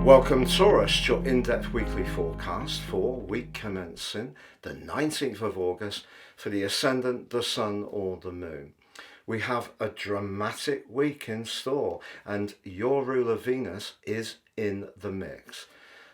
Welcome Taurus, your in-depth weekly forecast for week commencing the 19th of August for the Ascendant, the Sun or the Moon. We have a dramatic week in store and your ruler Venus is in the mix.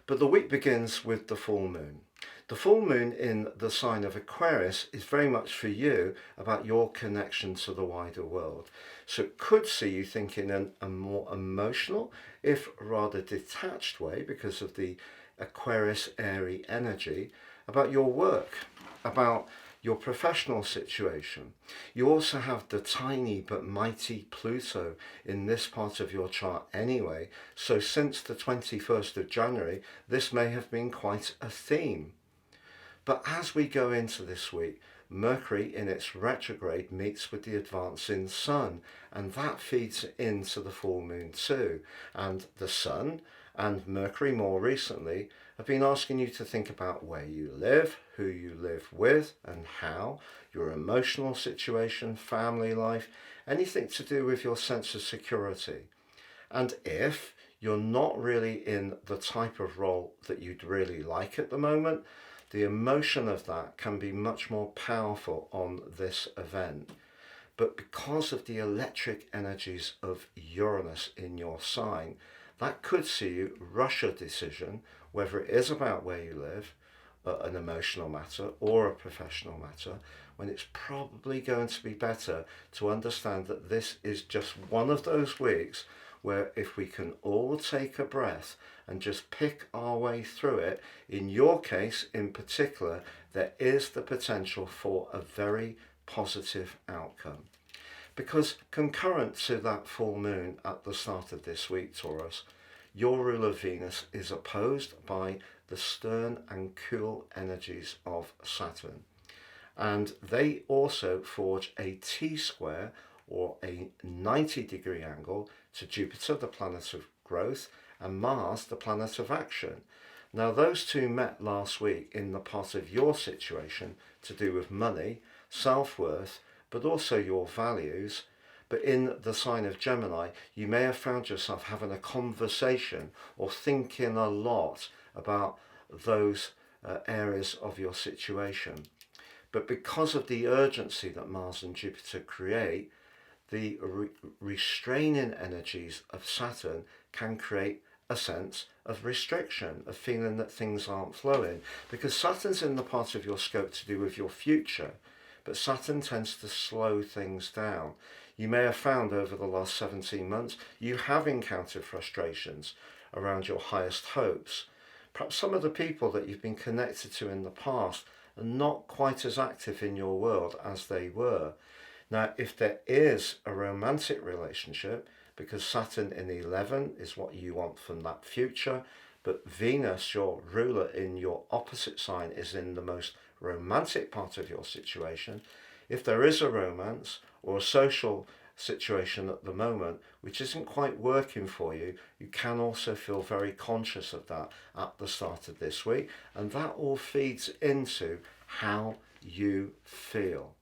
But the week begins with the full moon. The full moon in the sign of Aquarius is very much for you about your connection to the wider world. So it could see you thinking in a more emotional, if rather detached way, because of the Aquarius airy energy, about your work, about your professional situation. You also have the tiny but mighty Pluto in this part of your chart anyway, so since the 21st of January, this may have been quite a theme. But as we go into this week, Mercury in its retrograde meets with the advancing Sun, and that feeds into the full moon too. And the Sun and Mercury more recently have been asking you to think about where you live, who you live with and how, your emotional situation, family life, anything to do with your sense of security. And if you're not really in the type of role that you'd really like at the moment, the emotion of that can be much more powerful on this event. But because of the electric energies of Uranus in your sign, that could see you rush a decision, whether it is about where you live, an emotional matter or a professional matter, when it's probably going to be better to understand that this is just one of those weeks where if we can all take a breath and just pick our way through it, in your case in particular, there is the potential for a very positive outcome. Because concurrent to that full moon at the start of this week, Taurus, your ruler Venus is opposed by the stern and cool energies of Saturn. And they also forge a T-square or a 90-degree angle to Jupiter, the planet of growth, and Mars, the planet of action. Now those two met last week in the part of your situation to do with money, self-worth, but also your values. But in the sign of Gemini, you may have found yourself having a conversation or thinking a lot about those areas of your situation. But because of the urgency that Mars and Jupiter create, the restraining energies of Saturn can create a sense of restriction, of feeling that things aren't flowing. Because Saturn's in the part of your scope to do with your future, but Saturn tends to slow things down. You may have found over the last 17 months, you have encountered frustrations around your highest hopes. Perhaps some of the people that you've been connected to in the past are not quite as active in your world as they were. Now, if there is a romantic relationship, because Saturn in 11 is what you want from that future, but Venus, your ruler in your opposite sign, is in the most romantic part of your situation. If there is a romance or a social situation at the moment which isn't quite working for you, you can also feel very conscious of that at the start of this week, and that all feeds into how you feel.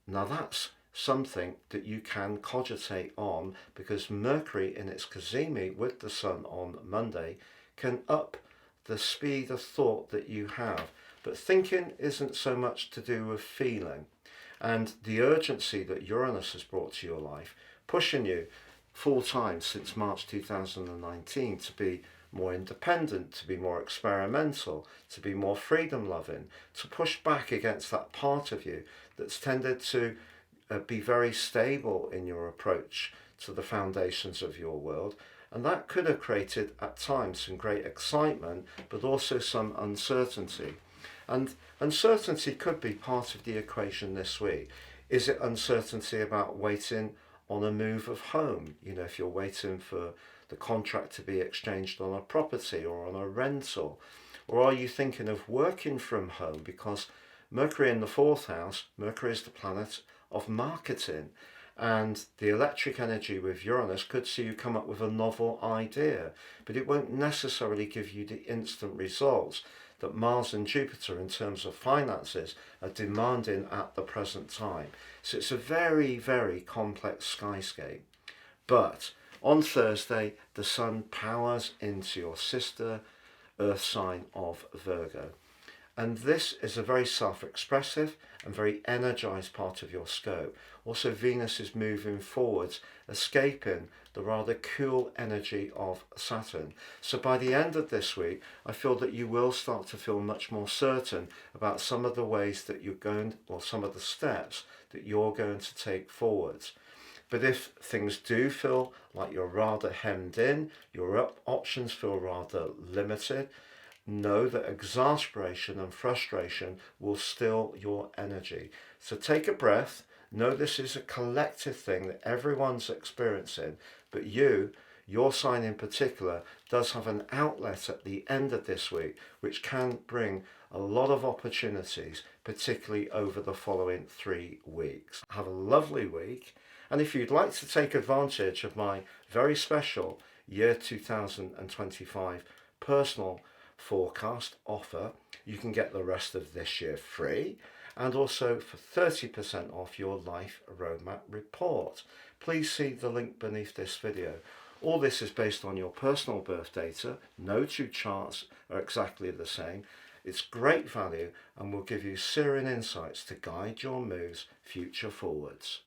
Now that's something that you can cogitate on, because Mercury in its cazimi with the Sun on Monday can up the speed of thought that you have. But thinking isn't so much to do with feeling. And the urgency that Uranus has brought to your life, pushing you full time since March 2019 to be more independent, to be more experimental, to be more freedom loving, to push back against that part of you that's tended to be very stable in your approach to the foundations of your world. And that could have created at times some great excitement, but also some uncertainty. And uncertainty could be part of the equation this week. Is it uncertainty about waiting on a move of home? You know, if you're waiting for the contract to be exchanged on a property or on a rental, or are you thinking of working from home? Because Mercury in the fourth house, Mercury is the planet of marketing, and the electric energy with Uranus could see you come up with a novel idea, but it won't necessarily give you the instant results that Mars and Jupiter in terms of finances are demanding at the present time. So it's a very, very complex skyscape. But On Thursday, the sun powers into your sister earth sign of Virgo. And this is a very self-expressive and very energized part of your scope. Also, Venus is moving forwards, escaping the rather cool energy of Saturn. So by the end of this week, I feel that you will start to feel much more certain about some of the ways that you're going, or some of the steps that you're going to take forwards. But if things do feel like you're rather hemmed in, your options feel rather limited, know that exasperation and frustration will steal your energy. So take a breath. Know this is a collective thing that everyone's experiencing, but your sign in particular, does have an outlet at the end of this week, which can bring a lot of opportunities, particularly over the following 3 weeks. Have a lovely week. And if you'd like to take advantage of my very special year 2025 personal forecast offer, you can get the rest of this year free, and also for 30% off your life roadmap report. Please see the link beneath this video. All this is based on your personal birth data. No two charts are exactly the same. It's great value and will give you searing insights to guide your moves future forwards.